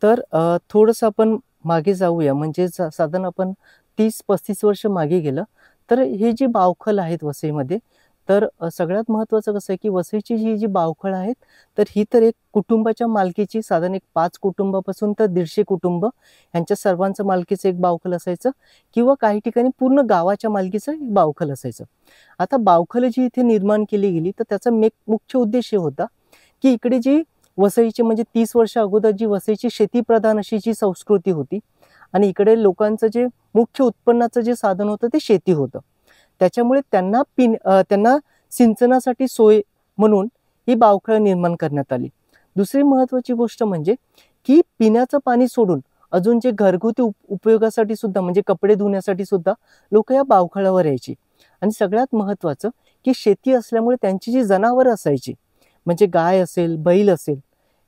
तर थोडंसं आपण मागे जाऊया, म्हणजे साधारण आपण 30-35 वर्ष मागे गेलं, तर हे जी बावखल आहेत वसईमध्ये, तर सगळ्यात महत्त्वाचं कसं आहे, की वसईची जी बावखळ आहेत, तर ही तर एक कुटुंबाच्या मालकीची, साधारण एक 5 कुटुंबापासून तर 150 कुटुंब यांच्या सर्वांचं मालकीचं एक बावखल असायचं, किंवा काही ठिकाणी पूर्ण गावाच्या मालकीचं एक बावखल असायचं. आता बावखल जी इथे निर्माण केली गेली, तर त्याचा मुख्य उद्देश हे होता, की इकडे जी वसईची, म्हणजे 30 वर्ष अगोदर जी वसईची शेतीप्रधान अशी जी संस्कृती होती, आणि इकडे लोकांचं जे मुख्य उत्पन्नाचं जे साधन होतं ते शेती होतं. त्याच्यामुळे त्यांना सिंचनासाठी सोय म्हणून ही बावखळं निर्माण करण्यात आली. दुसरी महत्त्वाची गोष्ट म्हणजे, की पिण्याचं पाणी सोडून अजून जे घरगुती उपयोगासाठी सुद्धा, म्हणजे कपडे धुण्यासाठी सुद्धा लोकं या बावखळावर यायची. आणि सगळ्यात महत्त्वाचं, की शेती असल्यामुळे त्यांची जी जनावरं असायची, म्हणजे गाय असेल, बैल असेल,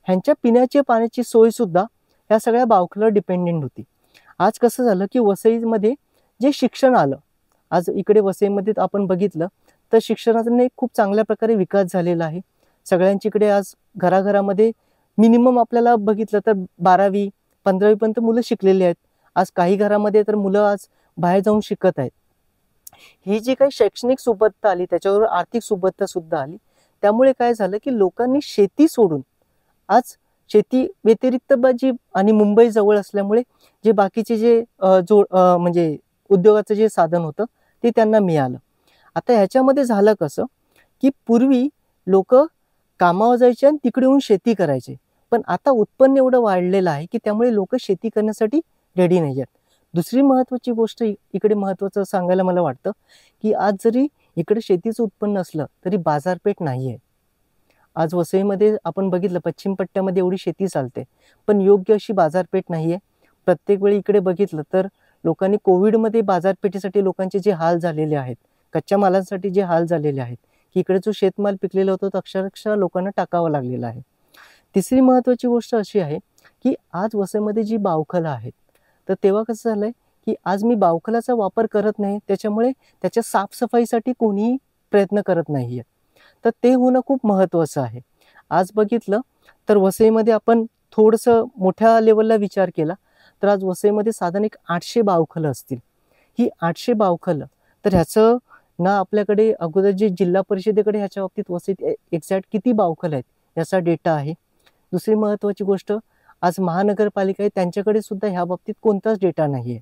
ह्यांच्या पिण्याच्या पाण्याची सोयसुद्धा ह्या सगळ्या बावखळ्यावर डिपेंडेंट होती. आज कसं झालं, की वसईमध्ये जे शिक्षण आलं, आज इकडे वसईमध्ये आपण बघितलं, तर शिक्षणाचा एक खूप चांगल्या प्रकारे विकास झालेला आहे. सगळ्यांच्याकडे आज घराघरामध्ये मिनिमम आपल्याला बघितलं तर 12वी 15वी पर्यंत मुलं शिकलेली आहेत. आज काही घरामध्ये तर मुलं आज बाहेर जाऊन शिकत आहेत. ही जी काही शैक्षणिक सुबत्ता आली, त्याच्याबरोबर आर्थिक सुबत्ता सुद्धा आली. त्यामुळे काय झालं, की लोकांनी शेती सोडून आज शेती व्यतिरिक्त जी, आणि मुंबई जवळ असल्यामुळे जे बाकीचे जे म्हणजे उद्योगाचं जे साधन होतं ते त्यांना मिळालं. आता ह्याच्यामध्ये झालं कसं, की पूर्वी लोकं कामावर जायचे आणि तिकडे येऊन शेती करायचे. पण आता उत्पन्न एवढं वाढलेलं आहे, की त्यामुळे लोकं शेती करण्यासाठी रेडी नाही आहेत. दुसरी महत्त्वाची गोष्ट इकडे महत्त्वाचं सांगायला मला वाटतं, की आज जरी इकडे शेतीचं उत्पन्न असलं, तरी बाजारपेठ नाही आहे. आज वसईमध्ये आपण बघितलं, पश्चिम पट्ट्यामध्ये एवढी शेती चालते, पण योग्य अशी बाजारपेठ नाही आहे. प्रत्येक वेळी इकडे बघितलं तर लोकांनी कोविडमध्ये बाजारपेठेसाठी लोकांचे जे हाल झालेले आहेत, कच्च्या मालांसाठी जे हाल झालेले आहेत, की इकडे जो शेतमाल पिकलेला होता तो अक्षरशः लोकांना टाकावा लागलेला आहे. तिसरी महत्त्वाची गोष्ट अशी आहे, की आज वसईमध्ये जी बावखलं आहेत, तर तेव्हा कसं झालंय, की आज मी बावखलाचा वापर करत नाही, त्याच्यामुळे त्याच्या साफसफाईसाठी कोणीही प्रयत्न करत नाहीये. तर ते होणं खूप महत्त्वाचं आहे. आज बघितलं तर वसईमध्ये आपण थोडंसं मोठ्या लेव्हलला विचार केला, तर आज वसईमध्ये साधारण एक 800 बावखलं असतील. ही 800 बावखलं, तर ह्याचं ना आपल्याकडे अगोदर जे जिल्हा परिषदेकडे ह्याच्या बाबतीत वसईत एक्झॅक्ट किती बावखलं आहेत याचा डेटा आहे. दुसरी महत्त्वाची गोष्ट, आज महानगरपालिका आहे त्यांच्याकडे सुद्धा ह्या बाबतीत कोणताच डेटा नाही आहे,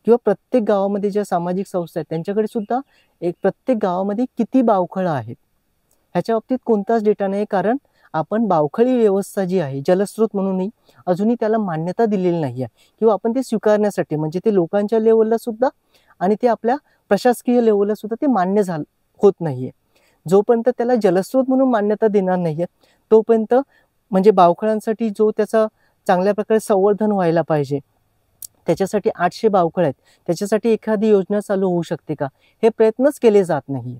किंवा प्रत्येक गावामध्ये ज्या सामाजिक संस्था आहेत त्यांच्याकडे सुद्धा एक प्रत्येक गावामध्ये किती बावखळं आहेत ह्याच्या बाबतीत कोणताच डेटा नाही. कारण आपण बावखळी व्यवस्था जी आहे जलस्रोत म्हणूनही अजूनही त्याला मान्यता दिलेली नाही आहे, किंवा आपण ते स्वीकारण्यासाठी, म्हणजे ते लोकांच्या लेवलला सुद्धा आणि ते आपल्या प्रशासकीय लेवलला सुद्धा ते मान्य होत नाहीये. जोपर्यंत त्याला जलस्रोत म्हणून मान्यता देणार नाहीये, तोपर्यंत म्हणजे बावखळांसाठी जो त्याचा चांगल्या प्रकारे संवर्धन व्हायला पाहिजे, त्याच्यासाठी 800 बावखळ आहेत, त्याच्यासाठी एखादी योजना चालू होऊ शकते का? हे प्रयत्नच केले जात नाहीये.